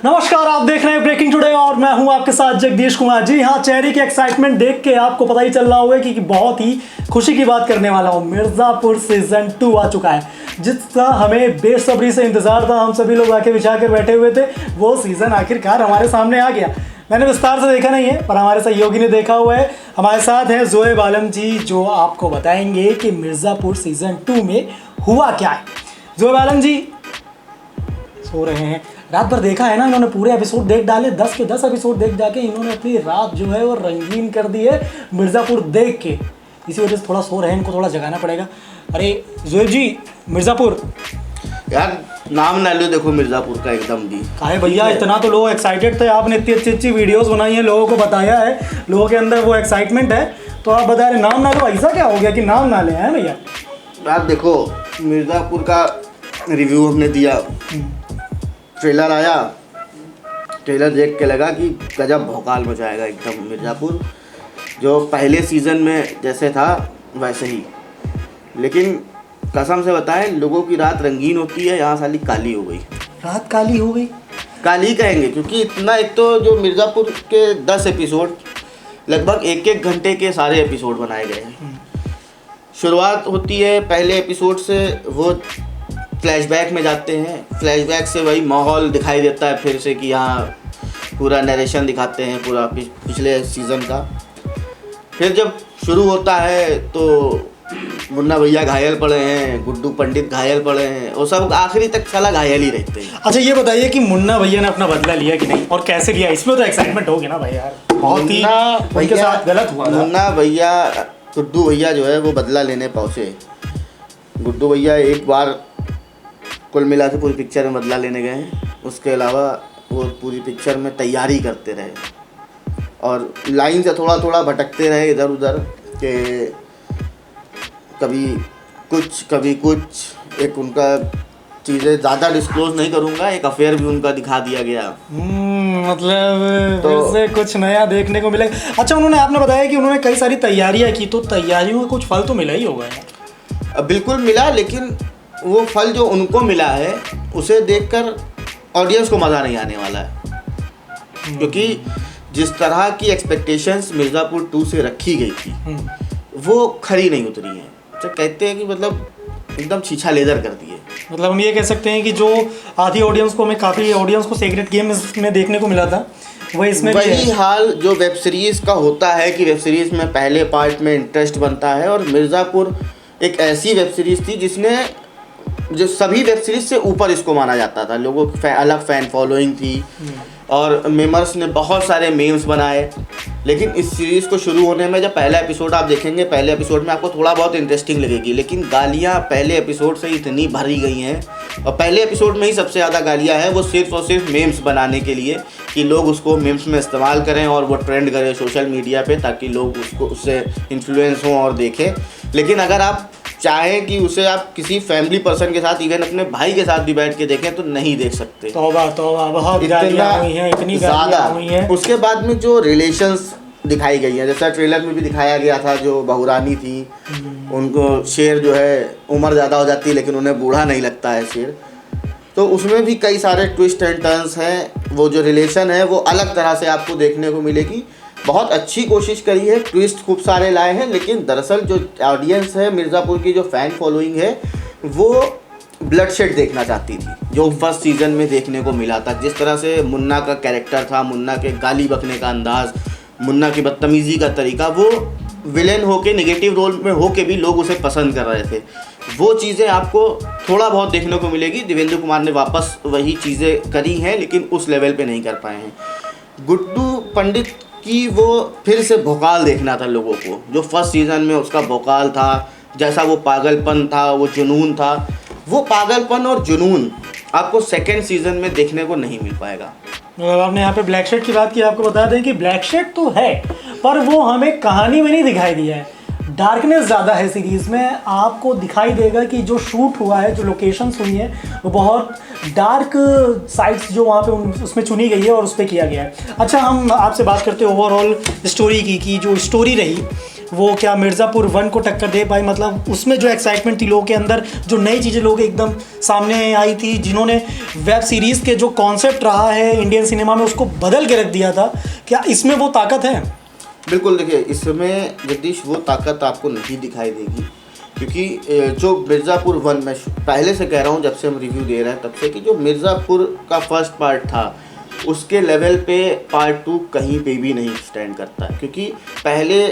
नमस्कार, आप देख रहे हैं ब्रेकिंग टुडे और मैं हूं आपके साथ जगदीश कुमार। जी हाँ, चेहरे की एक्साइटमेंट देख के आपको पता ही चल रहा होगा कि बहुत ही खुशी की बात करने वाला हूं। मिर्ज़ापुर सीजन 2 आ चुका है, जिसका हमें बेसब्री से इंतजार था। हम सभी लोग आके बिछा कर बैठे हुए थे। वो सीज़न आखिरकार हमारे सामने आ गया। मैंने विस्तार से देखा नहीं है, पर हमारे सहयोगी ने देखा हुआ है। हमारे साथ हैं जोएब आलम जी, जो आपको बताएंगे कि मिर्ज़ापुर सीजन 2 में हुआ क्या है। जोएब आलम जी सो रहे हैं। रात भर देखा है ना इन्होंने, पूरे एपिसोड देख डाले, 10 के 10 एपिसोड देख जाके इन्होंने अपनी रात जो है वो रंगीन कर दी है मिर्ज़ापुर देख के। इसी वजह से थोड़ा सो रहे हैं, इनको थोड़ा जगाना पड़ेगा। अरे जोएब जी, मिर्ज़ापुर यार नाम ना लो, देखो मिर्ज़ापुर का एकदम भी काहे भैया, इतना तो लोग एक्साइटेड थे। आपने इतनी अच्छी अच्छी वीडियोस बनाई हैं, लोगों को बताया है, लोगों के अंदर वो एक्साइटमेंट है, तो आप बता रहे नाम ना लो। ऐसा क्या हो गया कि नाम ना ले हैं भैया? यार देखो, मिर्ज़ापुर का रिव्यू हमने दिया, ट्रेलर आया, ट्रेलर देख के लगा कि गजब भौकाल मचाएगा एकदम मिर्ज़ापुर, जो पहले सीज़न में जैसे था वैसे ही। लेकिन कसम से बताएं, लोगों की रात रंगीन होती है, यहाँ साली काली हो गई। रात काली हो गई? काली कहेंगे, क्योंकि इतना, एक तो जो मिर्ज़ापुर के 10 एपिसोड लगभग एक घंटे के सारे एपिसोड बनाए गए हैं। शुरुआत होती है पहले एपिसोड से, वो फ्लैशबैक में जाते हैं, फ्लैशबैक से वही माहौल दिखाई देता है फिर से कि यहाँ पूरा नरेशन दिखाते हैं पूरा पिछले सीज़न का। फिर जब शुरू होता है तो मुन्ना भैया घायल पड़े हैं, गुड्डू पंडित घायल पड़े हैं, वो सब आखिरी तक साला घायल ही रहते हैं। अच्छा ये बताइए कि मुन्ना भैया ने अपना बदला लिया कि नहीं, और कैसे लिया? इसमें तो एक्साइटमेंट होगी ना भाई यार, बहुत ही उनके साथ गलत हुआ। मुन्ना भैया, गुड्डू भैया जो है वो बदला लेने पहुँचे। गुड्डू भैया एक बार कुल मिला के पूरी पिक्चर में बदला लेने गए हैं, उसके अलावा वो पूरी पिक्चर में तैयारी करते रहे और लाइन से थोड़ा थोड़ा भटकते रहे इधर उधर के, कभी कुछ एक उनका चीज़ें ज़्यादा डिस्क्लोज नहीं करूँगा, एक अफेयर भी उनका दिखा दिया गया। मतलब तो फिर से कुछ नया देखने को मिलेगा। अच्छा, उन्होंने, आपने बताया कि उन्होंने कई सारी तैयारियां की, तो तैयारियों का कुछ फल तो मिला ही होगा यार? बिल्कुल मिला, लेकिन वो फल जो उनको मिला है उसे देखकर ऑडियंस को मज़ा नहीं आने वाला है, क्योंकि जिस तरह की एक्सपेक्टेशंस मिर्ज़ापुर 2 से रखी गई थी वो खरी नहीं उतरी है। तो कहते हैं कि मतलब एकदम छीछा लेजर कर दिए। मतलब हम ये कह सकते हैं कि जो आधी ऑडियंस को, हमें काफ़ी ऑडियंस को सीक्रेट गेम में देखने को मिला था, वही इसमें वही हाल जो वेब सीरीज़ का होता है कि वेब सीरीज़ में पहले पार्ट में इंटरेस्ट बनता है, और मिर्ज़ापुर एक ऐसी वेब सीरीज़ थी जिसने, जो सभी वेब सीरीज़ से ऊपर इसको माना जाता था। लोगों की अलग फ़ैन फॉलोइंग थी और मेमर्स ने बहुत सारे मीम्स बनाए। लेकिन इस सीरीज़ को शुरू होने में जब पहला एपिसोड आप देखेंगे, पहले एपिसोड में आपको थोड़ा बहुत इंटरेस्टिंग लगेगी, लेकिन गालियाँ पहले एपिसोड से इतनी भरी गई हैं, और पहले एपिसोड में ही सबसे ज़्यादा गालियाँ हैं, वो सिर्फ और सिर्फ मीम्स बनाने के लिए कि लोग उसको मीम्स में इस्तेमाल करें और वो ट्रेंड करें सोशल मीडिया पे, ताकि लोग उसको, उससे इन्फ्लुएंस हों और देखें। लेकिन अगर आप चाहें कि उसे आप किसी फैमिली पर्सन के साथ, इवन अपने भाई के साथ भी बैठ के देखें, तो नहीं देख सकते। तौबा तौबा, बहुत गालियाँ हुई हैं, इतनी गालियाँ हुई हैं। उसके बाद में जो रिलेशंस दिखाई गई हैं, जैसा ट्रेलर में भी दिखाया गया था, जो बहुरानी थी, उनको शेर जो है, उम्र ज़्यादा हो जाती है लेकिन उन्हें बूढ़ा नहीं लगता है शेर, तो उसमें भी कई सारे ट्विस्ट एंड टर्न्स हैं। वो जो रिलेशन है वो अलग तरह से आपको देखने को मिलेगी। बहुत अच्छी कोशिश करी है, ट्विस्ट खूब सारे लाए हैं, लेकिन दरअसल जो ऑडियंस है, मिर्ज़ापुर की जो फ़ैन फॉलोइंग है, वो ब्लडशेड देखना चाहती थी, जो फर्स्ट सीज़न में देखने को मिला था। जिस तरह से मुन्ना का कैरेक्टर था, मुन्ना के गाली बकने का अंदाज़, मुन्ना की बदतमीज़ी का तरीका, वो विलेन होके, नेगेटिव रोल में होके भी लोग उसे पसंद कर रहे थे। वो चीज़ें आपको थोड़ा बहुत देखने को मिलेगी। देवेंद्र कुमार ने वापस वही चीज़ें करी हैं, लेकिन उस लेवल पे नहीं कर पाए हैं। गुड्डू पंडित की वो फिर से भौकाल देखना था लोगों को, जो फर्स्ट सीज़न में उसका भौकाल था, जैसा वो पागलपन था, वो जुनून था, वो पागलपन और जुनून आपको सेकेंड सीज़न में देखने को नहीं मिल पाएगा। आपने यहाँ पे ब्लैक शेड की बात की, आपको बता दें कि ब्लैक शेड तो है, पर वो हमें कहानी में नहीं दिखाई दिया है। डार्कनेस ज़्यादा है सीरीज़ में। आपको दिखाई देगा कि जो शूट हुआ है, जो लोकेशंस हुई हैं, वो बहुत डार्क साइट्स जो वहाँ पे उसमें चुनी गई है और उस पर किया गया है। अच्छा, हम आपसे बात करते हैं ओवरऑल स्टोरी की, कि जो स्टोरी रही वो क्या मिर्ज़ापुर 1 को टक्कर दे पाई, मतलब उसमें जो एक्साइटमेंट थी लोगों के अंदर, जो नई चीज़ें लोग एकदम सामने आई थी, जिन्होंने वेब सीरीज़ के जो कॉन्सेप्ट रहा है इंडियन सिनेमा में उसको बदल के रख दिया था, क्या इसमें वो ताकत है? बिल्कुल, देखिए इसमें जगदीश वो ताकत आपको नहीं दिखाई देगी, क्योंकि जो मिर्ज़ापुर 1 में पहले से कह रहा हूँ, जब से हम रिव्यू दे रहे हैं तब से, कि जो मिर्ज़ापुर का फर्स्ट पार्ट था उसके लेवल पे पार्ट 2 कहीं पे भी नहीं स्टैंड करता है। क्योंकि पहले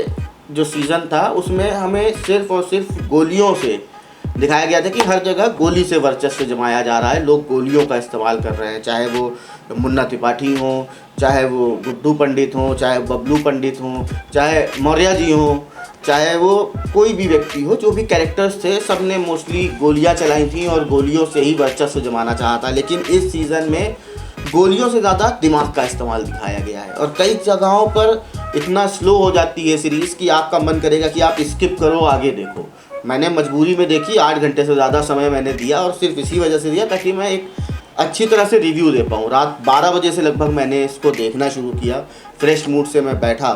जो सीज़न था उसमें हमें सिर्फ और सिर्फ गोलियों से दिखाया गया था कि हर जगह गोली से वर्चस्व जमाया जा रहा है, लोग गोलियों का इस्तेमाल कर रहे हैं, चाहे वो मुन्ना त्रिपाठी हों, चाहे वो गुड्डू पंडित हों, चाहे बबलू पंडित हों, चाहे मौर्य जी हों, चाहे वो कोई भी व्यक्ति हो, जो भी कैरेक्टर्स थे सब ने मोस्टली गोलियां चलाई थी और गोलियों से ही वर्चस्व जमाना चाहा था। लेकिन इस सीज़न में गोलियों से ज़्यादा दिमाग का इस्तेमाल दिखाया गया है और कई जगहों पर इतना स्लो हो जाती है सीरीज़ कि आपका मन करेगा कि आप स्किप करो, आगे देखो। मैंने मजबूरी में देखी, 8 घंटे से ज़्यादा समय मैंने दिया और सिर्फ इसी वजह से दिया ताकि मैं एक अच्छी तरह से रिव्यू दे पाऊँ। रात 12 बजे से लगभग मैंने इसको देखना शुरू किया, फ्रेश मूड से मैं बैठा।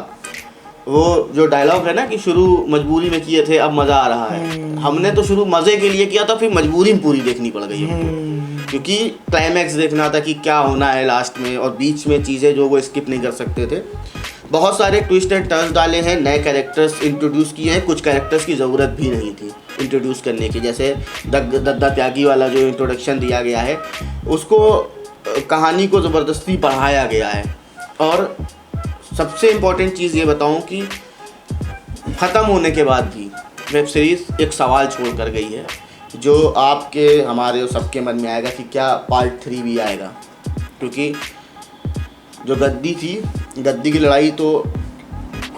वो जो डायलॉग है ना कि शुरू मजबूरी में किए थे अब मज़ा आ रहा है, हमने तो शुरू मज़े के लिए किया था, फिर मजबूरी में पूरी देखनी पड़ गई हमको, क्योंकि क्लाइमैक्स देखना था कि क्या होना है लास्ट में, और बीच में चीज़ें जो वो स्किप नहीं कर सकते थे। बहुत सारे ट्विस्ट एंड टर्न्स डाले हैं, नए कैरेक्टर्स इंट्रोड्यूस किए हैं, कुछ कैरेक्टर्स की ज़रूरत भी नहीं थी इंट्रोड्यूस करने की, जैसे दद्दा त्यागी वाला जो इंट्रोडक्शन दिया गया है उसको कहानी को ज़बरदस्ती बढ़ाया गया है। और सबसे इम्पॉर्टेंट चीज़ ये बताऊं कि ख़त्म होने के बाद भी वेब सीरीज़ एक सवाल छोड़ कर गई है, जो आपके हमारे सबके मन में आएगा कि क्या पार्ट 3 भी आएगा, क्योंकि जो गद्दी थी, गद्दी की लड़ाई तो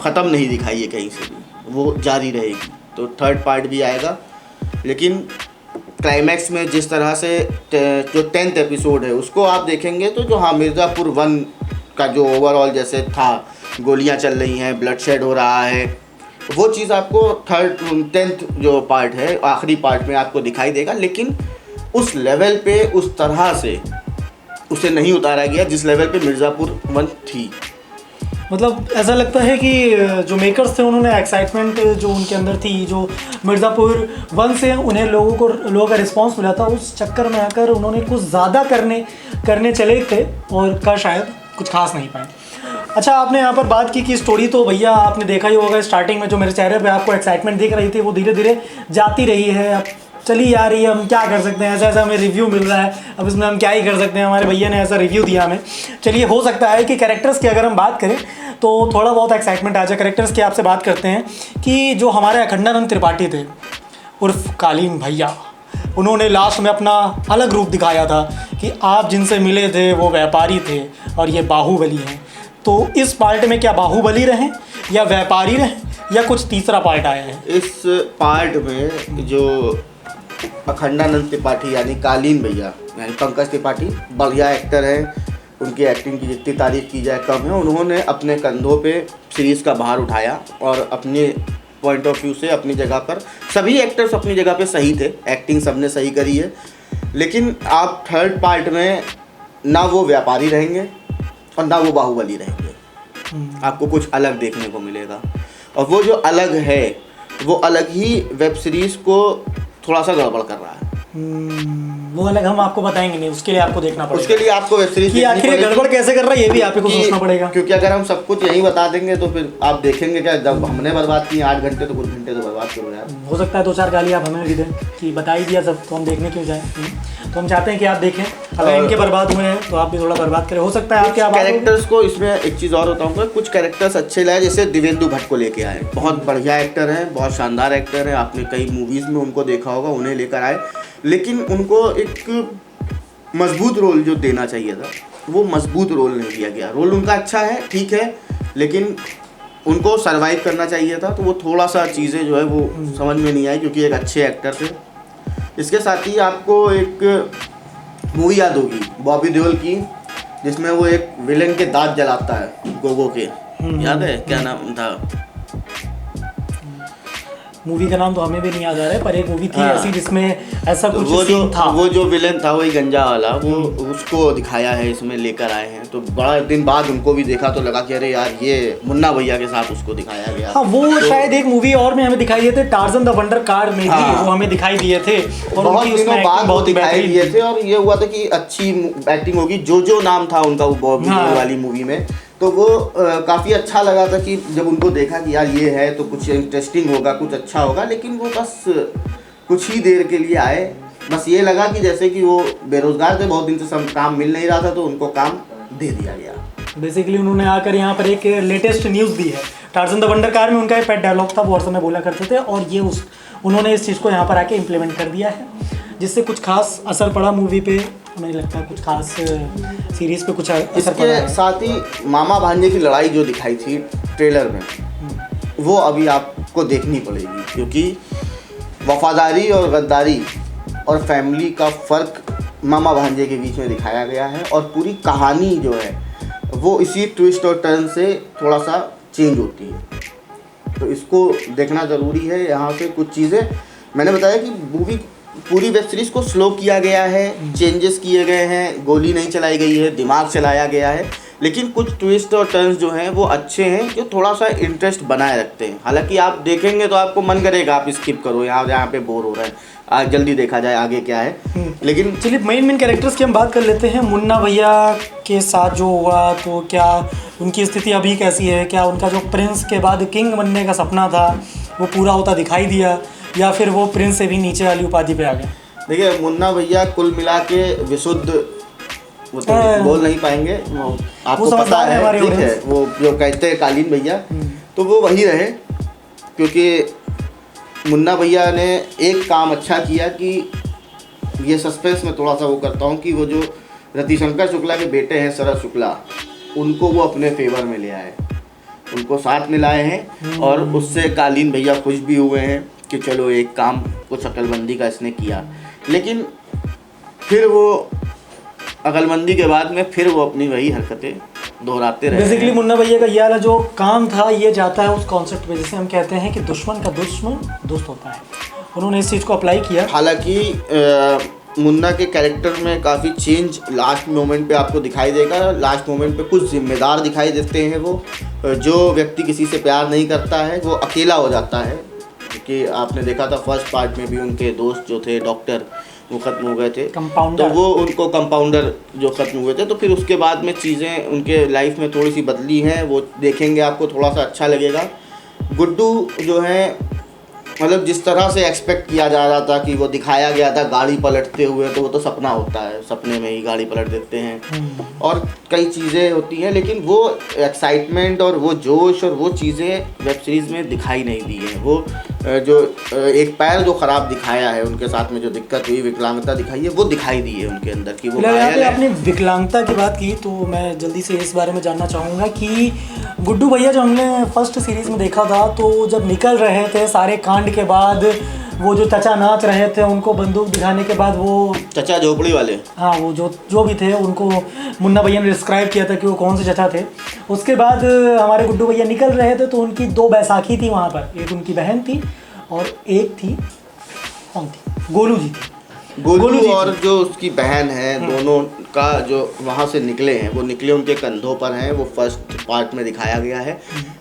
ख़त्म नहीं दिखाई है कहीं से भी, वो जारी रहेगी। तो 3rd पार्ट भी आएगा, लेकिन क्लाइमैक्स में जिस तरह से जो 10th एपिसोड है उसको आप देखेंगे तो जो हाँ मिर्ज़ापुर 1 का जो ओवरऑल जैसे था, गोलियां चल रही हैं, ब्लड शेड हो रहा है, वो चीज़ आपको 10th जो पार्ट है आखिरी पार्ट में आपको दिखाई देगा। लेकिन उस लेवल पे उस तरह से उसे नहीं उतारा गया जिस लेवल पे मिर्ज़ापुर 1 थी। मतलब ऐसा लगता है कि जो मेकर्स थे उन्होंने एक्साइटमेंट जो उनके अंदर थी, जो मिर्ज़ापुर 1 से उन्हें लोगों का रिस्पांस मिला था, उस चक्कर में आकर उन्होंने कुछ ज़्यादा करने चले थे और कर शायद कुछ खास नहीं पाए। अच्छा, आपने यहाँ पर बात की कि स्टोरी तो भैया आपने देखा ही होगा, स्टार्टिंग में जो मेरे चेहरे पे आपको एक्साइटमेंट दिख रही थी वो धीरे धीरे जाती रही है, अब चली आ रही है। हम क्या कर सकते हैं, ऐसा ऐसा हमें रिव्यू मिल रहा है, अब इसमें हम क्या ही कर सकते हैं, हमारे भैया ने ऐसा रिव्यू दिया हमें। चलिए, हो सकता है कि कैरेक्टर्स की अगर हम बात करें तो थोड़ा बहुत एक्साइटमेंट आ जाए। कैरेक्टर्स की आपसे बात करते हैं कि जो हमारे अखंडानंद त्रिपाठी थे उर्फ कालीन भैया, उन्होंने लास्ट में अपना अलग रूप दिखाया था कि आप जिनसे मिले थे वो व्यापारी थे और ये बाहुबली हैं। तो इस पार्ट में क्या बाहुबली रहें या व्यापारी रहें या कुछ तीसरा पार्ट आया है? इस पार्ट में जो अखंडानंद त्रिपाठी यानी कालीन भैया यानी पंकज त्रिपाठी बढ़िया एक्टर हैं, उनकी एक्टिंग की जितनी तारीफ़ की जाए कम है। उन्होंने अपने कंधों पे सीरीज़ का भार उठाया और अपने पॉइंट ऑफ व्यू से अपनी जगह पर सभी एक्टर्स अपनी जगह पे सही थे, एक्टिंग सबने सही करी है। लेकिन आप 3rd पार्ट में ना वो व्यापारी रहेंगे और ना वो बाहुबली रहेंगे, आपको कुछ अलग देखने को मिलेगा। और वो जो अलग है वो अलग ही वेब सीरीज़ को थोड़ा सा गड़बड़ कर रहा है। वो अलग हम आपको बताएंगे नहीं, उसके लिए आपको देखना पड़ेगा। उसके लिए आपको वेब सीरीज कि आखिर गड़बड़ कैसे कर रहा है ये भी आप ही को सोचना पड़ेगा, क्योंकि अगर हम सब कुछ यही बता देंगे तो फिर आप देखेंगे क्या, जब हमने बर्बाद किए 8 घंटे तो कुछ घंटे तो बर्बाद करो यार। हो सकता है 2-4 गाली आप हमें भी दें कि बता ही दिया सब, तो हम देखने क्यों जाएं। तो हम चाहते हैं कि आप देखें, अगर इनके बर्बाद हुए हैं तो आप भी थोड़ा बर्बाद करें। हो सकता है आपके कैरेक्टर्स को, इसमें एक चीज़ और बताऊँगा, कुछ कैरेक्टर्स अच्छे लगे, जैसे दिव्येंदु भट्ट को लेके आए, बहुत बढ़िया एक्टर हैं, बहुत शानदार एक्टर हैं, आपने कई मूवीज़ में उनको देखा होगा, उन्हें लेकर आए। लेकिन उनको एक मजबूत रोल जो देना चाहिए था वो मजबूत रोल नहीं दिया गया। रोल उनका अच्छा है, ठीक है, लेकिन उनको सरवाइव करना चाहिए था, तो वो थोड़ा सा चीज़ें जो है वो समझ में नहीं आई, क्योंकि एक अच्छे एक्टर थे। इसके साथ ही आपको एक मूवी याद होगी बॉबी देओल की, जिसमें वो एक विलेन के दांत जलाता है गोगो के, याद है क्या नाम था? मूवी का नाम तो हमें भी नहीं याद आ रहा है, पर एक मूवी थी हाँ। ऐसी जिसमें ऐसा तो कुछ सीन था। वो जो विलेन था वही गंजा वाला, वो उसको दिखाया है, इसमें लेकर आए हैं। तो बड़ा दिन बाद उनको भी देखा तो लगा कि अरे यार ये मुन्ना भैया के साथ उसको दिखाया गया। हाँ, वो तो शायद एक मूवी और में हमें दिखाई दिए थे, टार्जन द वंडर कार में भी हाँ। वो हमें दिखाई दिए थे, और बहुत उनकी दिनों उसमें बाद एक्टिंग वो बहुत ही दिखाई बेहतरीन दिए थी। थे और ये हुआ था कि अच्छी एक्टिंग होगी। जो नाम था उनका वो बॉबी हाँ। वाली मूवी में, तो वो काफ़ी अच्छा लगा था कि जब उनको देखा कि यार ये है तो कुछ इंटरेस्टिंग होगा, कुछ अच्छा होगा। लेकिन वो बस कुछ ही देर के लिए आए, बस ये लगा कि जैसे कि वो बेरोजगार थे, बहुत दिन से काम मिल नहीं रहा था, तो उनको काम दे दिया गया। बेसिकली उन्होंने आकर यहाँ पर एक लेटेस्ट न्यूज़ दी है। टार्जन द वंडर कार में उनका एक पेट डायलॉग था, वो हर समय बोला करते थे, और ये उन्होंने इस चीज़ को यहाँ पर आके इम्प्लीमेंट कर दिया है, जिससे कुछ खास असर पड़ा मूवी पे। हमें लगता है कुछ खास सीरीज़ पे कुछ असर पड़ा है। इसके साथ ही मामा भांजे की लड़ाई जो दिखाई थी ट्रेलर में, वो अभी आपको देखनी पड़ेगी, क्योंकि वफादारी और गद्दारी और फैमिली का फ़र्क मामा भांजे के बीच में दिखाया गया है। और पूरी कहानी जो है वो इसी ट्विस्ट और टर्न से थोड़ा सा चेंज होती है, तो इसको देखना ज़रूरी है। यहाँ से कुछ चीज़ें मैंने बताया कि मूवी पूरी वेब सीरीज़ को स्लो किया गया है, चेंजेस किए गए हैं, गोली नहीं चलाई गई है, दिमाग चलाया गया है, लेकिन कुछ ट्विस्ट और टर्न्स जो हैं वो अच्छे हैं, जो थोड़ा सा इंटरेस्ट बनाए रखते हैं। हालांकि आप देखेंगे तो आपको मन करेगा आप स्किप करो, यहाँ पे बोर हो रहा है, आज जल्दी देखा जाए आगे क्या है। लेकिन चलिए मेन कैरेक्टर्स की हम बात कर लेते हैं। मुन्ना भैया के साथ जो हुआ, तो क्या उनकी स्थिति अभी कैसी है? क्या उनका जो प्रिंस के बाद किंग बनने का सपना था वो पूरा होता दिखाई दिया, या फिर वो प्रिंस से भी नीचे वाली उपाधि पे आ गए? देखिए, मुन्ना भैया कुल मिला के विशुद्ध, वो तो बोल नहीं पाएंगे, आपको पता है, ठीक है, वो जो कहते हैं कालीन भैया, तो वो वही रहे। क्योंकि मुन्ना भैया ने एक काम अच्छा किया कि ये सस्पेंस में थोड़ा सा वो करता हूँ कि वो जो रतिशंकर शुक्ला के बेटे हैं शरद शुक्ला, उनको वो अपने फेवर में ले आए, उनको साथ में लाए हैं, और उससे कालीन भैया खुश भी हुए हैं कि चलो एक काम कुछ अकलमंदी का इसने किया। लेकिन फिर वो अकलमंदी के बाद में फिर वो अपनी वही हरकतें दोहराते रहे। बेसिकली मुन्ना भैया का ये वाला जो काम था ये जाता है उस कॉन्सेप्ट पे, जैसे हम कहते हैं कि दुश्मन का दुश्मन दोस्त होता है। उन्होंने इस चीज़ को अप्लाई किया। हालांकि मुन्ना के कैरेक्टर में काफ़ी चेंज लास्ट मोमेंट पे आपको दिखाई देगा। लास्ट मोमेंट पे कुछ जिम्मेदार दिखाई देते हैं। वो जो व्यक्ति किसी से प्यार नहीं करता है वो अकेला हो जाता है, क्योंकि आपने देखा था फर्स्ट पार्ट में भी उनके दोस्त जो थे डॉक्टर वो ख़त्म हो गए थे, कंपाउंडर, तो वो उनको कंपाउंडर जो ख़त्म हुए थे, तो फिर उसके बाद में चीज़ें उनके लाइफ में थोड़ी सी बदली हैं, वो देखेंगे आपको थोड़ा सा अच्छा लगेगा। गुड्डू जो है, मतलब जिस तरह से एक्सपेक्ट किया जा रहा था कि वो दिखाया गया था गाड़ी पलटते हुए, तो वो तो सपना होता है, सपने में ही गाड़ी पलट देते हैं और कई चीज़ें होती हैं, लेकिन वो एक्साइटमेंट और वो जोश और वो चीज़ें वेब सीरीज़ में दिखाई नहीं दी हैं। वो जो एक पैर जो ख़राब दिखाया है, उनके साथ में जो दिक्कत हुई, विकलांगता दिखाई है, वो दिखाई दी है उनके अंदर की वो घायल है। आपने विकलांगता की बात की तो मैं जल्दी से इस बारे में जानना चाहूँगा कि गुड्डू भैया जो हमने फर्स्ट सीरीज़ में देखा था, तो जब निकल रहे थे सारे कांड के बाद, वो जो चचा नाच रहे थे उनको बंदूक दिखाने के बाद, वो चचा झोपड़ी वाले, हाँ, वो जो भी थे उनको मुन्ना भैया ने डिस्क्राइब किया था कि वो कौन से चचा थे। उसके बाद हमारे गुड्डू भैया निकल रहे थे तो उनकी दो बैसाखी थी वहाँ पर, एक उनकी बहन थी और एक थी कौन थी, गोलू जी थी। गोलू और जो उसकी बहन है, दोनों का जो वहाँ से निकले हैं, वो निकले उनके कंधों पर हैं, वो फर्स्ट पार्ट में दिखाया गया है।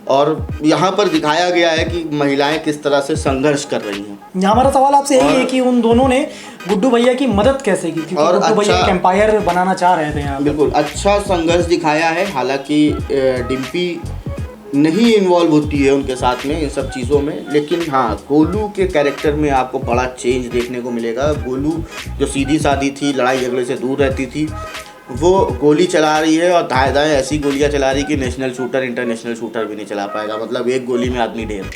और यहाँ पर दिखाया गया है कि महिलाएं किस तरह से संघर्ष कर रही हैं। हमारा सवाल आपसे यही है कि उन दोनों ने गुड्डू भैया की मदद कैसे की, क्योंकि और गुड्डू भैया एक एम्पायर बनाना चाह रहे थे यहाँ। बिल्कुल अच्छा संघर्ष दिखाया है। हालांकि डिम्पी नहीं इन्वॉल्व होती है उनके साथ में इन सब चीज़ों में, लेकिन हाँ, गोलू के कैरेक्टर में आपको बड़ा चेंज देखने को मिलेगा। गोलू जो सीधी सादी थी, लड़ाई झगड़े से दूर रहती थी, वो गोली चला रही है और दाएं दाएं ऐसी गोलियां चला रही कि नेशनल शूटर इंटरनेशनल शूटर भी नहीं चला पाएगा, मतलब एक गोली में आदमी ढेर।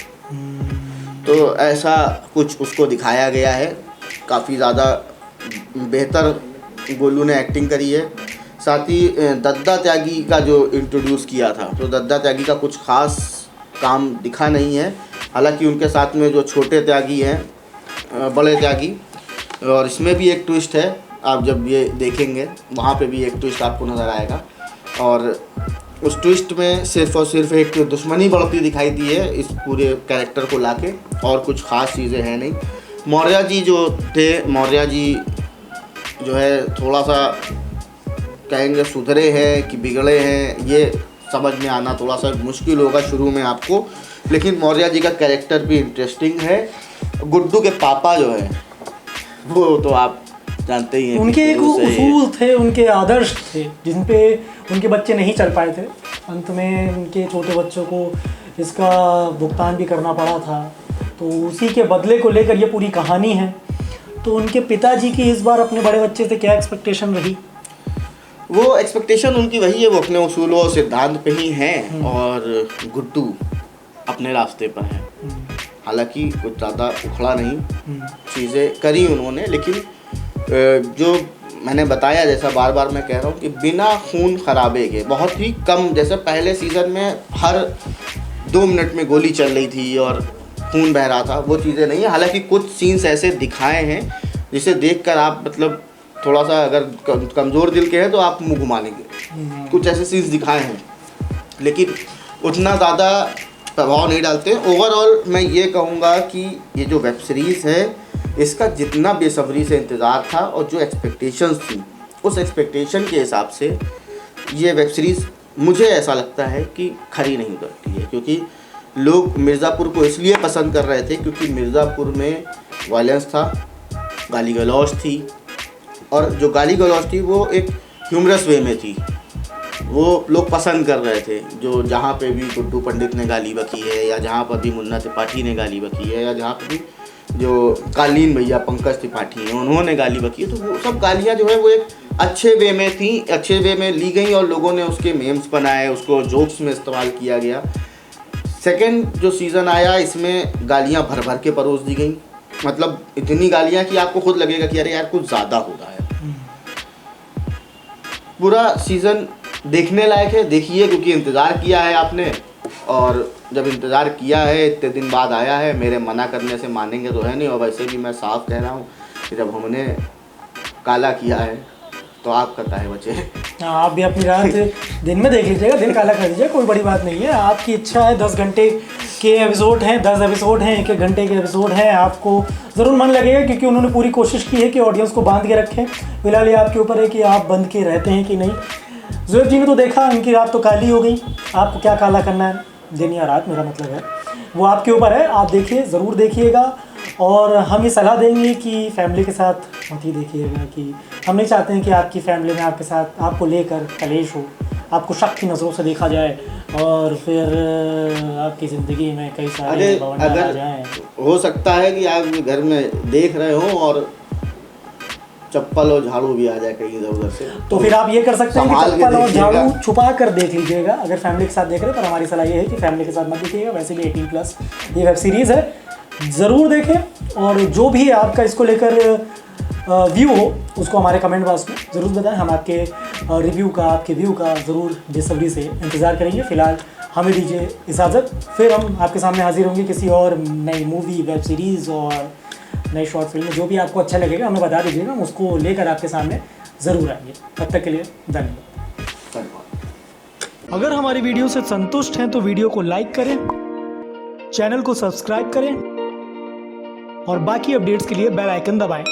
तो ऐसा कुछ उसको दिखाया गया है। काफ़ी ज़्यादा बेहतर गोलू ने एक्टिंग करी है। साथ ही दद्दा त्यागी का जो इंट्रोड्यूस किया था, तो दद्दा त्यागी का कुछ खास काम दिखा नहीं है। हालांकि उनके साथ में जो छोटे त्यागी हैं, बड़े त्यागी, और इसमें भी एक ट्विस्ट है, आप जब ये देखेंगे वहाँ पे भी एक ट्विस्ट आपको नज़र आएगा। और उस ट्विस्ट में सिर्फ और सिर्फ एक दुश्मनी बढ़ती दिखाई दी है इस पूरे कैरेक्टर को लाके, और कुछ ख़ास चीज़ें हैं नहीं। मौर्य जी जो थे, मौर्य जी जो है थोड़ा सा कहेंगे सुधरे हैं कि बिगड़े हैं, ये समझ में आना थोड़ा सा मुश्किल होगा शुरू में आपको, लेकिन मौर्य जी का कैरेक्टर भी इंटरेस्टिंग है। गुड्डू के पापा जो है वो तो आप जानते ही हैं, उनके एक उसूल थे, उनके आदर्श थे जिन पे उनके बच्चे नहीं चल पाए थे। अंत में उनके छोटे बच्चों को इसका भुगतान भी करना पड़ा था, तो उसी के बदले को लेकर ये पूरी कहानी है। तो उनके पिताजी की इस बार अपने बड़े बच्चे से क्या एक्सपेक्टेशन रही? वो एक्सपेक्टेशन उनकी वही है, वो अपने उसूलों और सिद्धांत पे ही हैं, और गुड्डू अपने रास्ते पर है। हालांकि कुछ ज़्यादा उखड़ा नहीं, चीज़ें करी उन्होंने, लेकिन जो मैंने बताया, जैसा बार बार मैं कह रहा हूँ कि बिना खून खराबे के, बहुत ही कम, जैसे पहले सीज़न में हर 2 मिनट में गोली चल रही थी और खून बह रहा था, वो चीज़ें नहीं है। हालांकि कुछ सीन्स ऐसे दिखाए हैं जिसे देखकर आप मतलब थोड़ा सा अगर कमज़ोर दिल के हैं तो आप मुँह घुमा लेंगे। कुछ ऐसे सीन्स दिखाए हैं, लेकिन उतना ज़्यादा प्रभाव नहीं डालते। ओवरऑल मैं ये कहूँगा कि ये जो वेब सीरीज़ है, इसका जितना बेसब्री से इंतज़ार था और जो एक्सपेक्टेशंस थी, उस एक्सपेक्टेशन के हिसाब से ये वेब सीरीज़ मुझे ऐसा लगता है कि खरी नहीं उतरती है। क्योंकि लोग मिर्ज़ापुर को इसलिए पसंद कर रहे थे क्योंकि मिर्ज़ापुर में वायलेंस था, गाली गलौज थी, और जो गाली गलौज थी वो एक ह्यूमरस वे में थी, वो लोग पसंद कर रहे थे। जो जहाँ पे भी गुड्डू पंडित ने गाली बकी है, या जहाँ पर भी मुन्ना त्रिपाठी ने गाली बकी है, या जहाँ पर भी जो कालीन भैया पंकज त्रिपाठी हैं उन्होंने गाली बकी है, तो वो सब गालियाँ जो है वो एक अच्छे वे में थी, अच्छे वे में ली गई, और लोगों ने उसके मेम्स बनाए, उसको जोक्स में इस्तेमाल किया गया। सेकंड जो सीज़न आया, इसमें गालियाँ भर भर के परोस दी गई, मतलब इतनी गालियाँ कि आपको खुद लगेगा कि अरे यार कुछ ज़्यादा हो रहा है। पूरा सीज़न देखने लायक है, देखिए, क्योंकि इंतज़ार किया है आपने, और जब इंतज़ार किया है, इतने दिन बाद आया है, मेरे मना करने से मानेंगे तो है नहीं। और वैसे भी मैं साफ कह रहा हूँ कि जब हमने काला किया है तो आपका काहे बचे। आप भी अपनी रात दिन में देख लीजिएगा, दिन काला कर दीजिएगा, कोई बड़ी बात नहीं है। आपकी इच्छा है, 10 घंटे के एपिसोड हैं, 10 एपिसोड हैं, 1-1 घंटे के एपिसोड हैं, आपको ज़रूर मन लगेगा, क्योंकि उन्होंने पूरी कोशिश की है कि ऑडियंस को बांध के रखें। फिलहाल ये आपके ऊपर है कि आप बंद के रहते हैं कि नहीं। ज़ुएब जी ने तो देखा, उनकी रात तो काली हो गई, आपको क्या काला करना है, दिन या रात, मेरा मतलब है वो आपके ऊपर है। आप देखिए, ज़रूर देखिएगा, और हम ये सलाह देंगे कि फैमिली के साथ मत ही देखिएगा, कि हम नहीं चाहते हैं कि आपकी फैमिली में आपके साथ आपको लेकर कलेश हो, आपको शक की नज़रों से देखा जाए, और फिर आपकी ज़िंदगी में कई सारे बवंडर आ जाएँ। हो सकता है कि आप घर में देख रहे हो और चप्पल और झाड़ू भी आ जाए कहीं इधर उधर से, तो फिर आप ये कर सकते हैं कि चप्पल और झाड़ू छुपा कर देख लीजिएगा अगर फैमिली के साथ देख रहे हैं। पर हमारी सलाह ये है कि फैमिली के साथ मत देखिएगा। वैसे भी 18+ ये वेब सीरीज़ है, ज़रूर देखें, और जो भी आपका इसको लेकर व्यू हो उसको हमारे कमेंट बॉक्स में ज़रूर बताएं। हम आपके रिव्यू का, आपके व्यू का ज़रूर बेसब्री से इंतज़ार करेंगे। फ़िलहाल हमें दीजिए इजाज़त, फिर हम आपके सामने हाजिर होंगे किसी और नई मूवी, वेब सीरीज़ और नई शॉर्ट फिल्म। जो भी आपको अच्छा लगेगा हमें बता दीजिएगा, हम उसको लेकर आपके सामने ज़रूर आएंगे। तब तक के लिए धन्यवाद। अगर हमारी वीडियो से संतुष्ट हैं तो वीडियो को लाइक करें, चैनल को सब्सक्राइब करें, और बाकी अपडेट्स के लिए बेल आइकन दबाएं।